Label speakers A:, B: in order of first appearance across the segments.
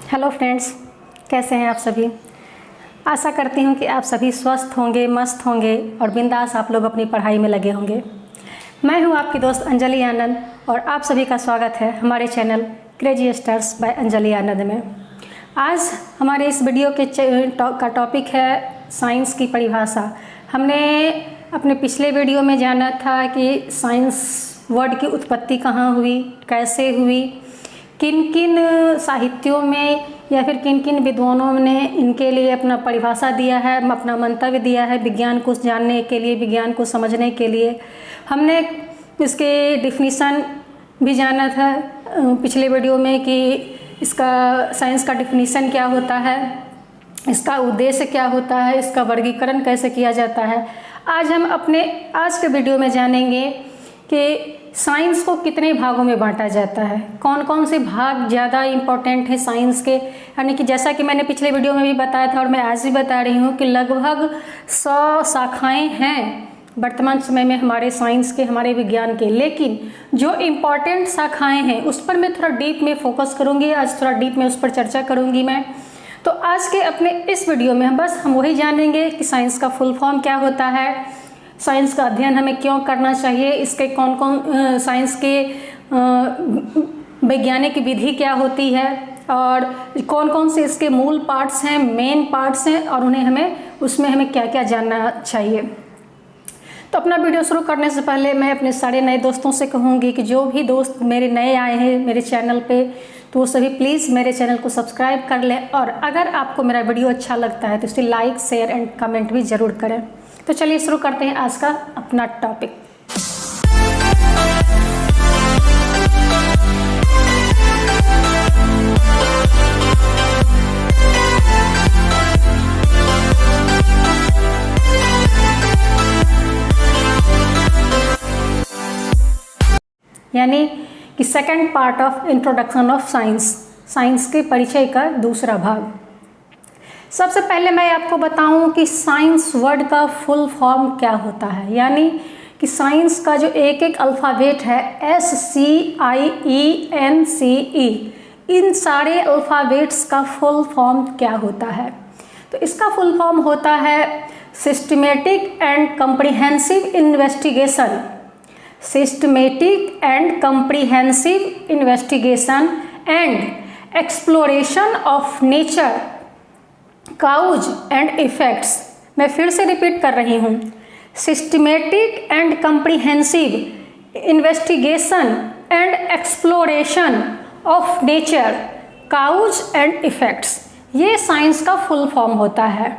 A: Hello friends, कैसे हैं आप सभी। आशा करती हूँ कि आप सभी स्वस्थ होंगे, मस्त होंगे और बिंदास आप लोग अपनी पढ़ाई में लगे होंगे। मैं हूँ आपकी दोस्त अंजलि आनंद और आप सभी का स्वागत है हमारे channel Crazy Stars by Anjali Anand में। आज हमारे इस वीडियो के का टॉपिक है साइंस की परिभाषा। हमने अपने पिछले वीडियो में जाना था कि साइंस वर्ड की उत्पत्ति कहाँ हुई, कैसे हुई, किन किन साहित्यों में या फिर किन किन विद्वानों ने इनके लिए अपना परिभाषा दिया है, अपना मंतव्य दिया है विज्ञान को जानने के लिए, विज्ञान को समझने के लिए। हमने इसके डिफिनीसन भी जाना था पिछले वीडियो में कि इसका साइंस का डिफिनीसन क्या होता है, इसका उद्देश्य क्या होता है, इसका वर्गीकरण कैसे किया जाता है। आज हम अपने आज के वीडियो में जानेंगे कि साइंस को कितने भागों में बांटा जाता है, कौन कौन से भाग ज़्यादा इम्पोर्टेंट है साइंस के। यानी कि जैसा कि मैंने पिछले वीडियो में भी बताया था और मैं आज भी बता रही हूँ कि लगभग 100 शाखाएं हैं वर्तमान समय में हमारे साइंस के, हमारे विज्ञान के। लेकिन जो इम्पोर्टेंट शाखाएं हैं उस पर मैं थोड़ा डीप में फोकस करूँगी, आज थोड़ा डीप में उस पर चर्चा करूँगी मैं। तो आज के अपने इस वीडियो में हम वही जानेंगे कि साइंस का फुल फॉर्म क्या होता है, साइंस का अध्ययन हमें क्यों करना चाहिए, इसके कौन कौन साइंस के वैज्ञानिक विधि क्या होती है और कौन कौन से इसके मूल पार्ट्स हैं, मेन पार्ट्स हैं और उसमें हमें क्या क्या जानना चाहिए। तो अपना वीडियो शुरू करने से पहले मैं अपने सारे नए दोस्तों से कहूँगी कि जो भी दोस्त मेरे नए आए हैं मेरे चैनल पे, तो वो सभी प्लीज़ मेरे चैनल को सब्सक्राइब कर लें और अगर आपको मेरा वीडियो अच्छा लगता है तो इसे लाइक, शेयर एंड कमेंट भी ज़रूर करें। तो चलिए शुरू करते हैं आज का अपना टॉपिक। यानी कि second part of introduction of science, science के परिचय का दूसरा भाग। सबसे पहले मैं आपको बताऊं कि साइंस वर्ड का फुल फॉर्म क्या होता है। यानी कि साइंस का जो एक एक अल्फ़ाबेट है SCIENCE, इन सारे अल्फ़ाबेट्स का फुल फॉर्म क्या होता है। तो इसका फुल फॉर्म होता है systematic and comprehensive investigation, systematic and comprehensive investigation and exploration of nature, cause and effects. मैं फिर से रिपीट कर रही हूँ, systematic and comprehensive investigation and exploration of nature, cause and effects, ये साइंस का फुल फॉर्म होता है।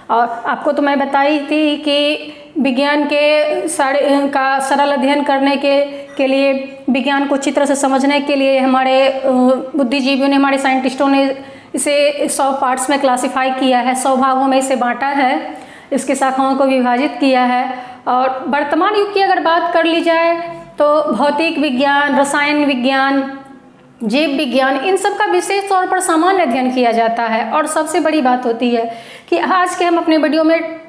A: और आपको तो मैं बताई थी कि विज्ञान के सरल अध्ययन करने के लिए, विज्ञान को चित्र से समझने के लिए हमारे बुद्धिजीवियों ने, हमारे साइंटिस्टों ने इसे 100 पार्ट्स में क्लासिफाई किया है, 100 भागों में इसे बांटा है, इसकी शाखाओं को विभाजित किया है। और वर्तमान युग की अगर बात कर ली जाए तो भौतिक विज्ञान, रसायन विज्ञान, जीव विज्ञान, इन सब का विशेष तौर पर सामान्य अध्ययन किया जाता है। और सबसे बड़ी बात होती है कि आज के हम अपने वीडियो में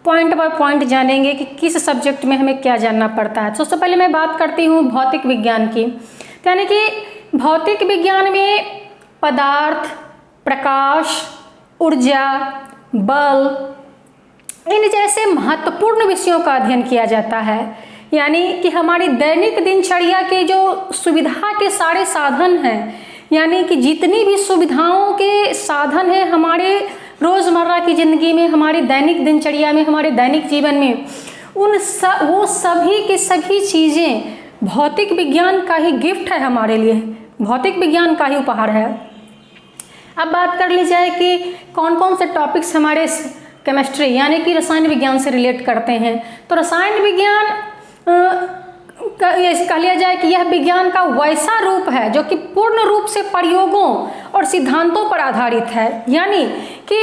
A: पॉइंट बाय पॉइंट जानेंगे कि किस सब्जेक्ट में हमें क्या जानना पड़ता है। सबसे पहले मैं बात करती हूँ भौतिक विज्ञान की। यानी कि भौतिक विज्ञान में पदार्थ, प्रकाश, ऊर्जा, बल, इन जैसे महत्वपूर्ण विषयों का अध्ययन किया जाता है। यानी कि हमारी दैनिक दिनचर्या के जो सुविधा के सारे साधन हैं, यानी कि जितनी भी सुविधाओं के साधन हैं हमारे रोज़मर्रा की ज़िंदगी में, हमारी दैनिक दिनचर्या में, हमारे दैनिक जीवन में, वो सभी की सभी चीज़ें भौतिक विज्ञान का ही गिफ्ट है हमारे लिए, भौतिक विज्ञान का ही उपहार है। अब बात कर ली जाए कि कौन कौन से टॉपिक्स हमारे केमिस्ट्री यानी कि रसायन विज्ञान से रिलेट करते हैं। तो रसायन विज्ञान कह लिया जाए कि यह विज्ञान का वैसा रूप है जो कि पूर्ण रूप से प्रयोगों और सिद्धांतों पर आधारित है। यानी कि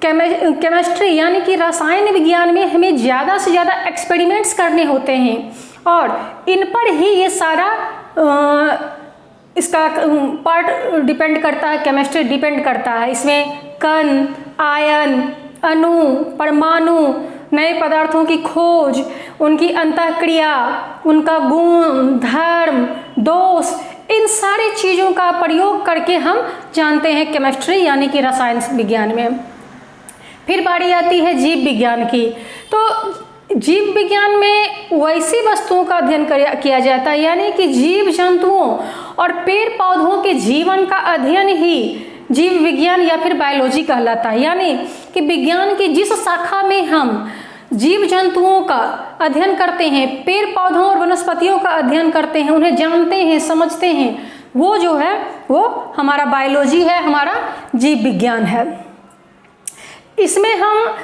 A: केमिस्ट्री यानी कि रसायन विज्ञान में हमें ज़्यादा से ज़्यादा एक्सपेरिमेंट्स करने होते हैं और इन पर ही ये सारा इसका पार्ट डिपेंड करता है, केमिस्ट्री डिपेंड करता है। इसमें कण, आयन, अणु, परमाणु, नए पदार्थों की खोज, उनकी अंतःक्रिया, उनका गुण, धर्म, दोष, इन सारी चीज़ों का प्रयोग करके हम जानते हैं केमिस्ट्री यानी कि रसायन विज्ञान में। फिर बारी आती है जीव विज्ञान की। तो जीव विज्ञान में वैसी वस्तुओं का अध्ययन किया जाता है, यानी कि जीव जंतुओं और पेड़ पौधों के जीवन का अध्ययन ही जीव विज्ञान या फिर बायोलॉजी कहलाता है। यानी कि विज्ञान की जिस शाखा में हम जीव जंतुओं का अध्ययन करते हैं, पेड़ पौधों और वनस्पतियों का अध्ययन करते हैं, उन्हें जानते हैं, समझते हैं, वो जो है वो हमारा बायोलॉजी है, हमारा जीव विज्ञान है। इसमें हम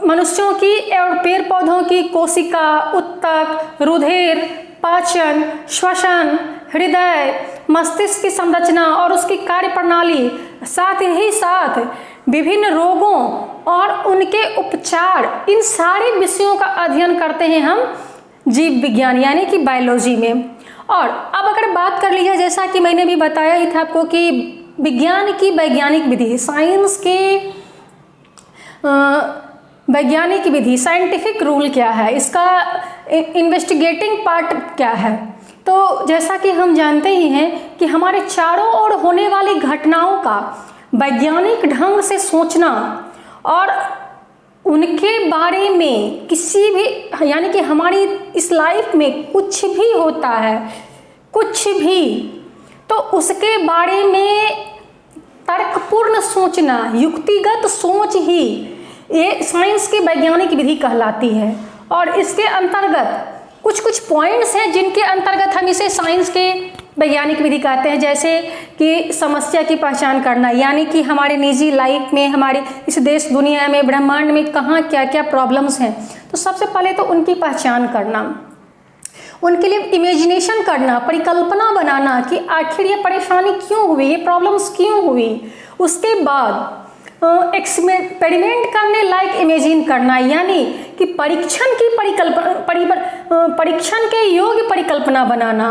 A: मनुष्यों की और पेड़ पौधों की कोशिका, उत्तक, रुधिर, पाचन, श्वसन, हृदय, मस्तिष्क की संरचना और उसकी कार्य प्रणाली, साथ ही साथ विभिन्न रोगों और उनके उपचार, इन सारे विषयों का अध्ययन करते हैं हम जीव विज्ञान यानी कि बायोलॉजी में। और अब अगर बात कर ली जाए, जैसा कि मैंने भी बताया ही था आपको कि विज्ञान की वैज्ञानिक विधि, साइंस के वैज्ञानिक विधि, साइंटिफिक रूल क्या है, इसका इन्वेस्टिगेटिंग पार्ट क्या है। तो जैसा कि हम जानते ही हैं कि हमारे चारों ओर होने वाली घटनाओं का वैज्ञानिक ढंग से सोचना और उनके बारे में किसी भी, यानी कि हमारी इस लाइफ में कुछ भी होता है, कुछ भी, तो उसके बारे में तर्कपूर्ण सोचना, युक्तिगत सोच ही ये साइंस की वैज्ञानिक विधि कहलाती है। और इसके अंतर्गत कुछ कुछ पॉइंट्स हैं जिनके अंतर्गत हम इसे साइंस के वैज्ञानिक विधि कहते हैं, जैसे कि समस्या की पहचान करना, यानी कि हमारे निजी लाइफ में, हमारी इस देश दुनिया में, ब्रह्मांड में कहाँ क्या क्या प्रॉब्लम्स हैं, तो सबसे पहले तो उनकी पहचान करना, उनके लिए इमेजिनेशन करना, परिकल्पना बनाना कि आखिर ये परेशानी क्यों हुई, ये प्रॉब्लम्स क्यों हुई। उसके बाद एक्सपेरिमेंट करने लायक इमेजिन करना, यानी कि परीक्षण की परीक्षण के योग्य परिकल्पना बनाना।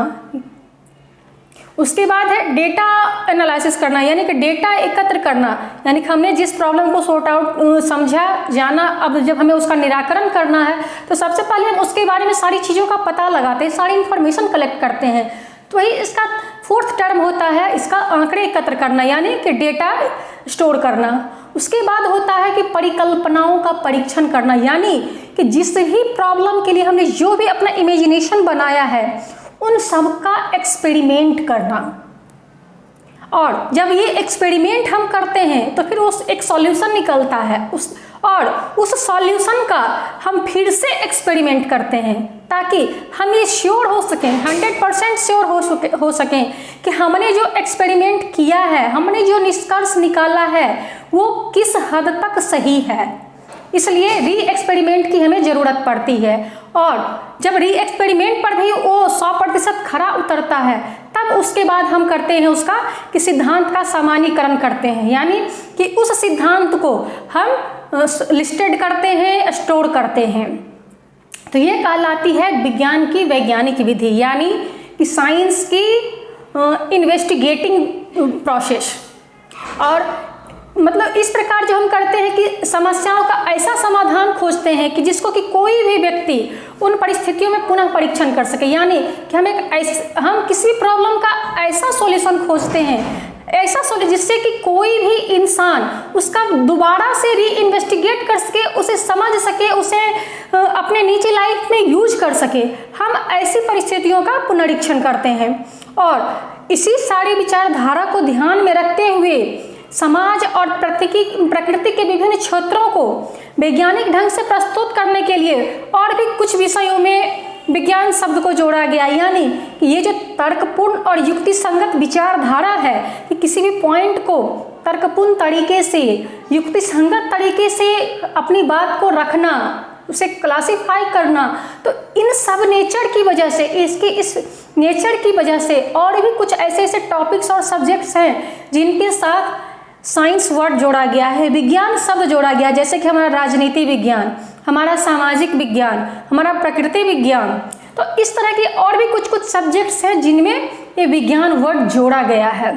A: उसके बाद है डेटा एनालिसिस करना, यानी कि डेटा एकत्र करना, यानी कि हमने जिस प्रॉब्लम को सॉर्ट आउट समझा, जाना, अब जब हमें उसका निराकरण करना है तो सबसे पहले हम उसके बारे में सारी चीज़ों का पता लगाते हैं, सारी इंफॉर्मेशन कलेक्ट करते हैं। तो वही इसका फोर्थ टर्म होता है, इसका आंकड़े एकत्र करना, यानी कि डेटा स्टोर करना। उसके बाद होता है कि परिकल्पनाओं का परीक्षण करना, यानी कि जिस भी प्रॉब्लम के लिए हमने जो भी अपना इमेजिनेशन बनाया है उन सब का एक्सपेरिमेंट करना। और जब ये एक्सपेरिमेंट हम करते हैं तो फिर उस एक सॉल्यूशन निकलता है, उस सॉल्यूशन का हम फिर से एक्सपेरिमेंट करते हैं ताकि हम ये श्योर हो सकें, 100% श्योर हो सकें कि हमने जो एक्सपेरिमेंट किया है, हमने जो निष्कर्ष निकाला है वो किस हद तक सही है। इसलिए री एक्सपेरिमेंट की हमें ज़रूरत पड़ती है। और जब री एक्सपेरिमेंट पर भी वो 100% खरा उतरता है तब उसके बाद हम करते हैं उसका कि सिद्धांत का सामान्यीकरण करते हैं, यानी कि उस सिद्धांत को हम लिस्टेड करते हैं, स्टोर करते हैं। तो ये कहलाती है विज्ञान की वैज्ञानिक विधि, यानी कि साइंस की इन्वेस्टिगेटिंग प्रोसेस। और मतलब इस प्रकार जो हम करते हैं कि समस्याओं का ऐसा समाधान खोजते हैं कि जिसको कि कोई भी व्यक्ति उन परिस्थितियों में पुनः परीक्षण कर सके, यानी कि हम किसी भी प्रॉब्लम का ऐसा सॉल्यूशन खोजते हैं, ऐसा सॉल्यूशन जिससे कि कोई भी इंसान उसका दोबारा से री इन्वेस्टिगेट कर सके, उसे समझ सके, उसे अपने निजी लाइफ में यूज कर सके। हम ऐसी परिस्थितियों का पुनरीक्षण करते हैं। और इसी सारी विचारधारा को ध्यान में रखते हुए समाज और प्रकृति के विभिन्न क्षेत्रों को वैज्ञानिक ढंग से प्रस्तुत करने के लिए और भी कुछ विषयों में विज्ञान शब्द को जोड़ा गया, यानी कि ये जो तर्कपूर्ण और युक्ति संगत विचारधारा है कि किसी भी पॉइंट को तर्कपूर्ण तरीके से, युक्ति संगत तरीके से अपनी बात को रखना, उसे क्लासिफाई करना, तो इन सब नेचर की वजह से, इस नेचर की वजह से और भी कुछ ऐसे टॉपिक्स और सब्जेक्ट्स हैं जिनके साथ साइंस वर्ड जोड़ा गया है, विज्ञान शब्द जोड़ा गया, जैसे कि हमारा राजनीति विज्ञान, हमारा सामाजिक विज्ञान, हमारा प्रकृति विज्ञान। तो इस तरह के और भी कुछ सब्जेक्ट्स हैं जिनमें ये विज्ञान वर्ड जोड़ा गया है।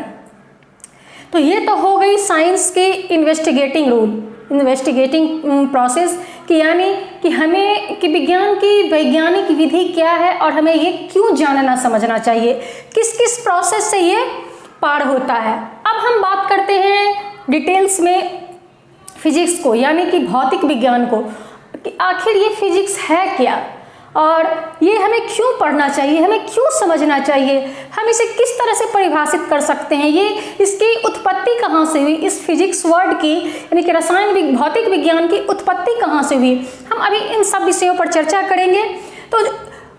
A: तो ये तो हो गई साइंस की इन्वेस्टिगेटिंग रूल, इन्वेस्टिगेटिंग प्रोसेस, कि यानी कि हमें कि विज्ञान की वैज्ञानिक विधि क्या है और हमें ये क्यों जानना समझना चाहिए, किस किस प्रोसेस से ये पार होता है। अब हम बात करते हैं डिटेल्स में फिजिक्स को, यानी कि भौतिक विज्ञान को, कि आखिर ये फिजिक्स है क्या और ये हमें क्यों पढ़ना चाहिए, हमें क्यों समझना चाहिए, हम इसे किस तरह से परिभाषित कर सकते हैं, ये इसकी उत्पत्ति कहाँ से हुई, इस फिजिक्स वर्ड की यानी कि रसायन भौतिक विज्ञान की उत्पत्ति कहाँ से हुई। हम अभी इन सब विषयों पर चर्चा करेंगे। तो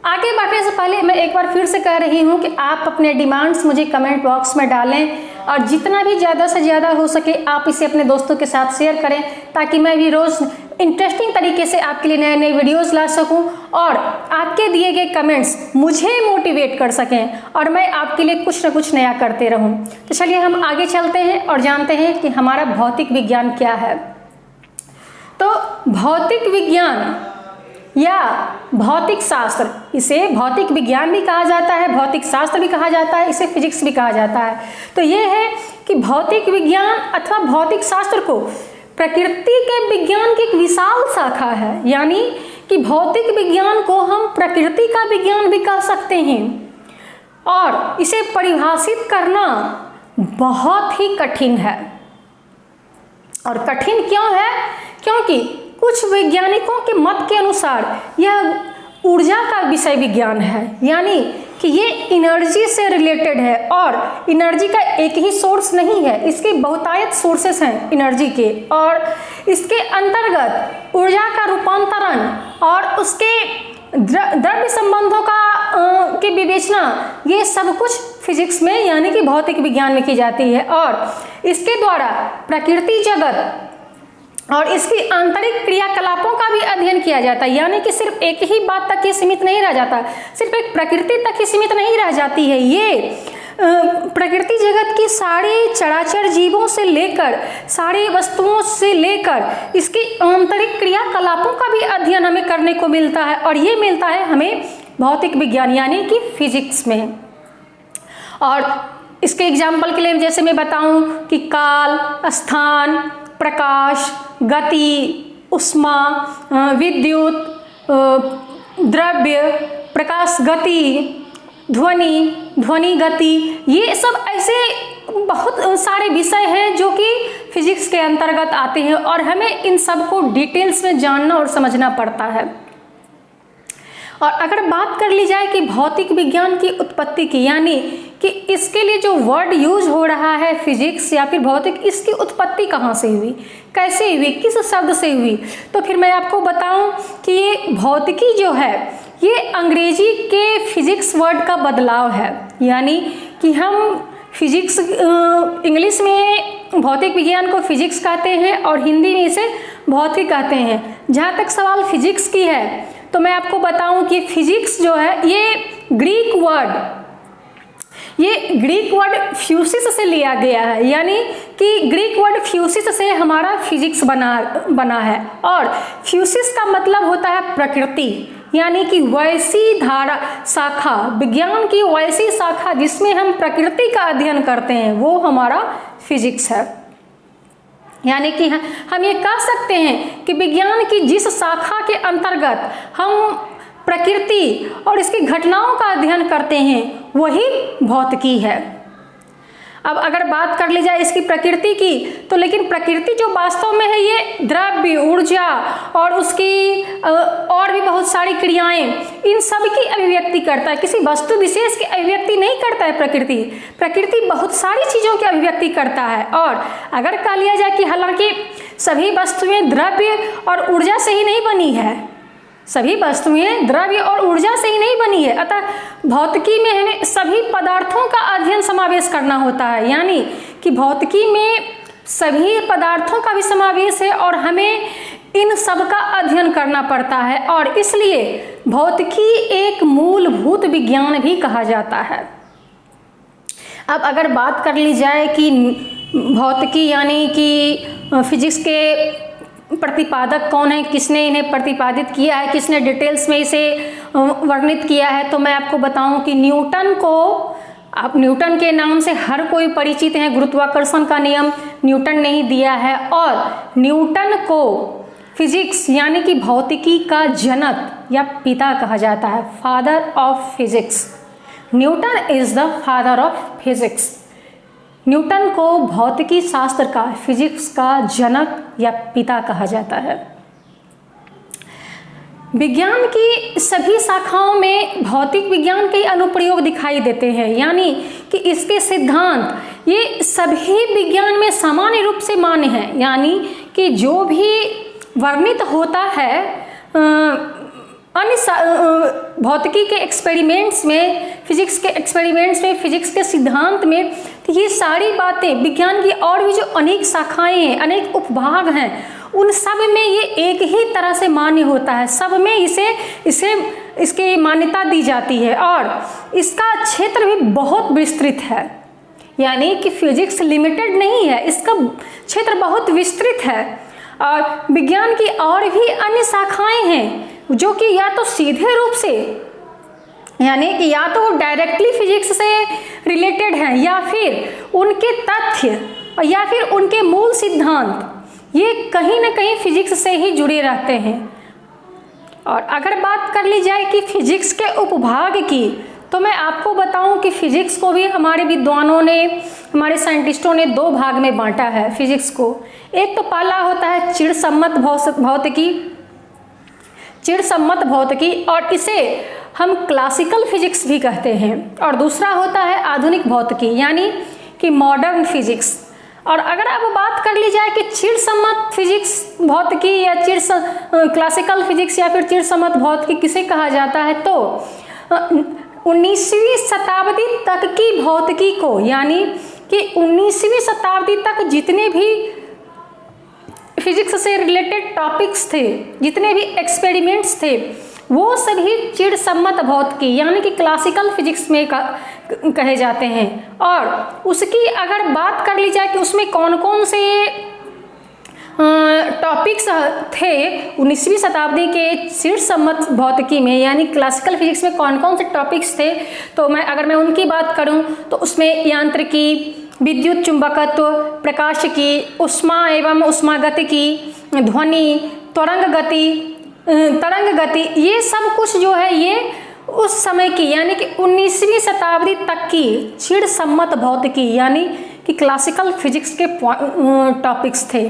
A: आगे बढ़ने से पहले मैं एक बार फिर से कह रही हूँ कि आप अपने डिमांड्स मुझे कमेंट बॉक्स में डालें और जितना भी ज़्यादा से ज़्यादा हो सके आप इसे अपने दोस्तों के साथ शेयर करें, ताकि मैं भी रोज़ इंटरेस्टिंग तरीके से आपके लिए नए नए वीडियोस ला सकूं और आपके दिए गए कमेंट्स मुझे मोटिवेट कर सकें और मैं आपके लिए कुछ न कुछ नया करते रहूं। तो चलिए हम आगे चलते हैं और जानते हैं कि हमारा भौतिक विज्ञान क्या है। तो भौतिक विज्ञान या भौतिक शास्त्र, इसे भौतिक विज्ञान भी कहा जाता है, भौतिक शास्त्र भी कहा जाता है, इसे फिजिक्स भी कहा जाता है। तो ये है कि भौतिक विज्ञान अथवा भौतिक शास्त्र को प्रकृति के विज्ञान की एक विशाल शाखा है, यानी कि भौतिक विज्ञान को हम प्रकृति का विज्ञान भी कह सकते हैं और इसे परिभाषित करना बहुत ही कठिन है। और कठिन क्यों है? क्योंकि कुछ वैज्ञानिकों के मत के अनुसार यह ऊर्जा का विषय विज्ञान है, यानी कि ये एनर्जी से रिलेटेड है और एनर्जी का एक ही सोर्स नहीं है, इसके बहुतायत सोर्सेस हैं एनर्जी के, और इसके अंतर्गत ऊर्जा का रूपांतरण और उसके द्रव्य संबंधों का की विवेचना, ये सब कुछ फिजिक्स में यानी कि भौतिक विज्ञान में की जाती है। और इसके द्वारा प्रकृति जगत और इसकी आंतरिक क्रियाकलापों का भी अध्ययन किया जाता है, यानी कि सिर्फ एक ही बात तक ही सीमित नहीं रह जाता, सिर्फ एक प्रकृति तक ही सीमित नहीं रह जाती है। ये प्रकृति जगत की सारे चराचर जीवों से लेकर सारी वस्तुओं से लेकर इसकी आंतरिक क्रियाकलापों का भी अध्ययन हमें करने को मिलता है, और ये मिलता है हमें भौतिक विज्ञान यानी कि फिजिक्स में। और इसके एग्जाम्पल के लिए जैसे मैं बताऊं कि काल, स्थान, प्रकाश, गति, उष्मा, विद्युत, द्रव्य, प्रकाश गति, ध्वनि गति, ये सब ऐसे बहुत सारे विषय हैं जो कि फिजिक्स के अंतर्गत आते हैं और हमें इन सब को डिटेल्स में जानना और समझना पड़ता है। और अगर बात कर ली जाए कि भौतिक विज्ञान की उत्पत्ति की, यानी कि इसके लिए जो वर्ड यूज हो रहा है फिजिक्स या फिर भौतिक, इसकी उत्पत्ति कहाँ से हुई, कैसे हुई, किस शब्द से हुई, तो फिर मैं आपको बताऊं कि ये भौतिकी जो है ये अंग्रेजी के फिजिक्स वर्ड का बदलाव है, यानी कि हम फिजिक्स इंग्लिश में भौतिक विज्ञान को फिजिक्स कहते हैं और हिंदी में इसे भौतिक कहते हैं। जहाँ तक सवाल फिजिक्स की है तो मैं आपको बताऊं कि फिजिक्स जो है ये ग्रीक वर्ड फ्यूसिस से लिया गया है, यानी कि ग्रीक वर्ड फ्यूसिस से हमारा फिजिक्स बना है। और फ्यूसिस का मतलब होता है प्रकृति, यानी कि वैसी धारा शाखा, विज्ञान की वैसी शाखा जिसमें हम प्रकृति का अध्ययन करते हैं, वो हमारा फिजिक्स है। यानी कि हम ये कह सकते हैं कि विज्ञान की जिस शाखा के अंतर्गत हम प्रकृति और इसकी घटनाओं का अध्ययन करते हैं वही भौतिकी है। अब अगर बात कर ली जाए इसकी प्रकृति की, तो लेकिन प्रकृति जो वास्तव में है ये द्रव्य, ऊर्जा और उसकी और भी बहुत सारी क्रियाएं, इन सब की अभिव्यक्ति करता है, किसी वस्तु विशेष की अभिव्यक्ति नहीं करता है। प्रकृति बहुत सारी चीज़ों की अभिव्यक्ति करता है। और अगर कह लिया जाए कि हालांकि सभी वस्तुएं द्रव्य और ऊर्जा से ही नहीं बनी है, सभी वस्तुएं द्रव्य और ऊर्जा से ही नहीं बनी है, अतः भौतिकी में हमें सभी पदार्थों का अध्ययन समावेश करना होता है, यानी कि भौतिकी में सभी पदार्थों का भी समावेश है और हमें इन सब का अध्ययन करना पड़ता है, और इसलिए भौतिकी एक मूलभूत विज्ञान भी कहा जाता है। अब अगर बात कर ली जाए कि भौतिकी यानी कि फिजिक्स के प्रतिपादक कौन है, किसने इन्हें प्रतिपादित किया है, किसने डिटेल्स में इसे वर्णित किया है, तो मैं आपको बताऊं कि न्यूटन को, आप न्यूटन के नाम से हर कोई परिचित है, गुरुत्वाकर्षण का नियम न्यूटन ने ही दिया है। और न्यूटन को फिजिक्स यानी कि भौतिकी का जनक या पिता कहा जाता है, father of physics. Newton is the father of physics. Newton को भौतिकी शास्त्र का, फिजिक्स का जनक या पिता कहा जाता है। विज्ञान की सभी शाखाओं में भौतिक विज्ञान के अनुप्रयोग दिखाई देते हैं, यानी कि इसके सिद्धांत ये सभी विज्ञान में सामान्य रूप से मान्य हैं, यानी कि जो भी वर्णित होता है अन्य भौतिकी के एक्सपेरिमेंट्स में, फिजिक्स के एक्सपेरिमेंट्स में, फिजिक्स के सिद्धांत में, तो ये सारी बातें विज्ञान की और भी जो अनेक शाखाएं हैं, अनेक उपभाग हैं, उन सब में ये एक ही तरह से मान्य होता है। सब में इसके मान्यता दी जाती है और इसका क्षेत्र भी बहुत विस्तृत है, यानी कि फिजिक्स लिमिटेड नहीं है, इसका क्षेत्र बहुत विस्तृत है। और विज्ञान की और भी अन्य शाखाएं हैं जो कि या तो सीधे रूप से, यानी कि या तो डायरेक्टली फिजिक्स से रिलेटेड हैं, या फिर उनके तथ्य या फिर उनके मूल सिद्धांत ये कहीं ना कहीं फिजिक्स से ही जुड़े रहते हैं। और अगर बात कर ली जाए कि फिजिक्स के उपभाग की, तो मैं आपको बताऊं कि फिजिक्स को भी हमारे विद्वानों ने, हमारे साइंटिस्टों ने दो भाग में बांटा है फिजिक्स को। एक तो पहला होता है चिरसम्मत भौतिकी, चिरसम्मत भौतिकी, और इसे हम क्लासिकल फिजिक्स भी कहते हैं। और दूसरा होता है आधुनिक भौतिकी, यानी कि मॉडर्न फिजिक्स। और अगर अब बात कर ली जाए कि चिरसम्मत फिजिक्स भौतिकी या क्लासिकल फिजिक्स या फिर चिरसम्मत भौतिकी किसे कहा जाता है, तो 19वीं शताब्दी तक की भौतिकी को, यानी कि 19वीं शताब्दी तक जितने भी फिजिक्स से रिलेटेड टॉपिक्स थे, जितने भी एक्सपेरिमेंट्स थे, वो सभी चिरसम्मत भौतिकी यानी कि क्लासिकल फिजिक्स में कहे जाते हैं। और उसकी अगर बात कर ली जाए कि उसमें कौन कौन से टॉपिक्स थे 19वीं शताब्दी के चिरसम्मत भौतिकी में, यानी क्लासिकल फिजिक्स में कौन कौन से टॉपिक्स थे, तो अगर मैं उनकी बात करूं तो उसमें यांत्रिकी, विद्युत चुंबकत्व, प्रकाशिकी, ऊष्मा एवं ऊष्मागतिकी, ध्वनि, तरंग गति, ये सब कुछ जो है ये उस समय की, यानी कि 19वीं शताब्दी तक की चिरसम्मत भौतिकी यानी कि क्लासिकल फिजिक्स के टॉपिक्स थे।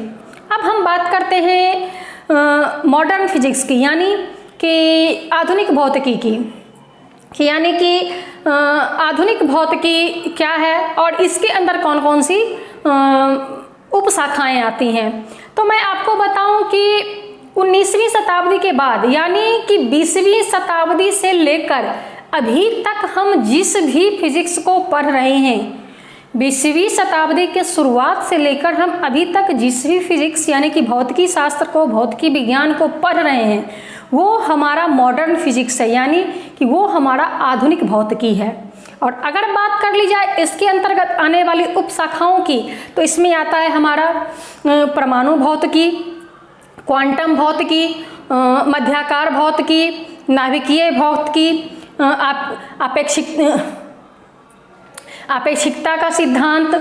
A: अब हम बात करते हैं मॉडर्न फिजिक्स की, यानी कि आधुनिक भौतिकी की, यानी कि आधुनिक भौतिकी क्या है और इसके अंदर कौन कौन सी उपशाखाएं आती हैं। तो मैं आपको बताऊं कि 19वीं शताब्दी के बाद, यानी कि 20वीं शताब्दी से लेकर अभी तक हम जिस भी फिजिक्स को पढ़ रहे हैं, 20वीं शताब्दी के शुरुआत से लेकर हम अभी तक जिस भी फिजिक्स यानी कि भौतिकी शास्त्र को, भौतिकी विज्ञान को पढ़ रहे हैं, वो हमारा मॉडर्न फिजिक्स है, यानी कि वो हमारा आधुनिक भौतिकी है। और अगर बात कर ली जाए इसके अंतर्गत आने वाली उपशाखाओं की, तो इसमें आता है हमारा परमाणु भौतिकी, क्वांटम भौतिकी, मध्याकार भौतिकी, नाभिकीय भौतिकी, अपेक्षिकता का सिद्धांत,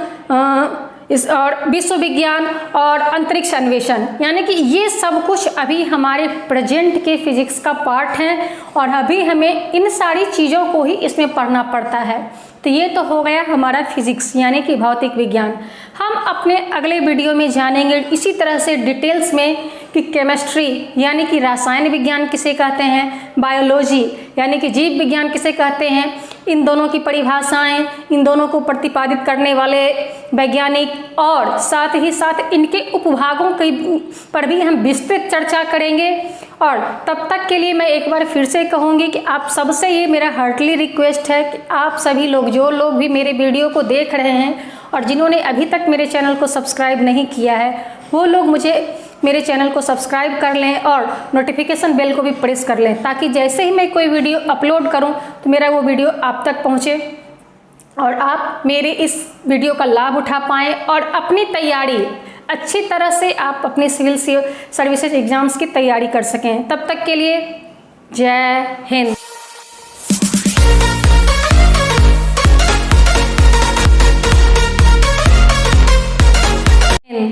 A: और विश्व विज्ञान और अंतरिक्ष अन्वेषण, यानी कि ये सब कुछ अभी हमारे प्रेजेंट के फिजिक्स का पार्ट है और अभी हमें इन सारी चीज़ों को ही इसमें पढ़ना पड़ता है। तो ये तो हो गया हमारा फिजिक्स यानी कि भौतिक विज्ञान। हम अपने अगले वीडियो में जानेंगे इसी तरह से डिटेल्स में कि केमिस्ट्री यानी कि रसायन विज्ञान किसे कहते हैं, बायोलॉजी यानी कि जीव विज्ञान किसे कहते हैं, इन दोनों की परिभाषाएं, इन दोनों को प्रतिपादित करने वाले वैज्ञानिक और साथ ही साथ इनके उपभागों के पर भी हम विस्तृत चर्चा करेंगे। और तब तक के लिए मैं एक बार फिर से कहूँगी कि आप सबसे ये मेरा हार्टली रिक्वेस्ट है कि आप सभी लोग, जो लोग भी मेरे वीडियो को देख रहे हैं और जिन्होंने अभी तक मेरे चैनल को सब्सक्राइब नहीं किया है, वो लोग मेरे चैनल को सब्सक्राइब कर लें और नोटिफिकेशन बेल को भी प्रेस कर लें, ताकि जैसे ही मैं कोई वीडियो अपलोड करूं तो मेरा वो वीडियो आप तक पहुंचे और आप मेरे इस वीडियो का लाभ उठा पाएँ और अपनी तैयारी अच्छी तरह से आप अपने सिविल सर्विसेज एग्जाम्स की तैयारी कर सकें। तब तक के लिए जय हिंद।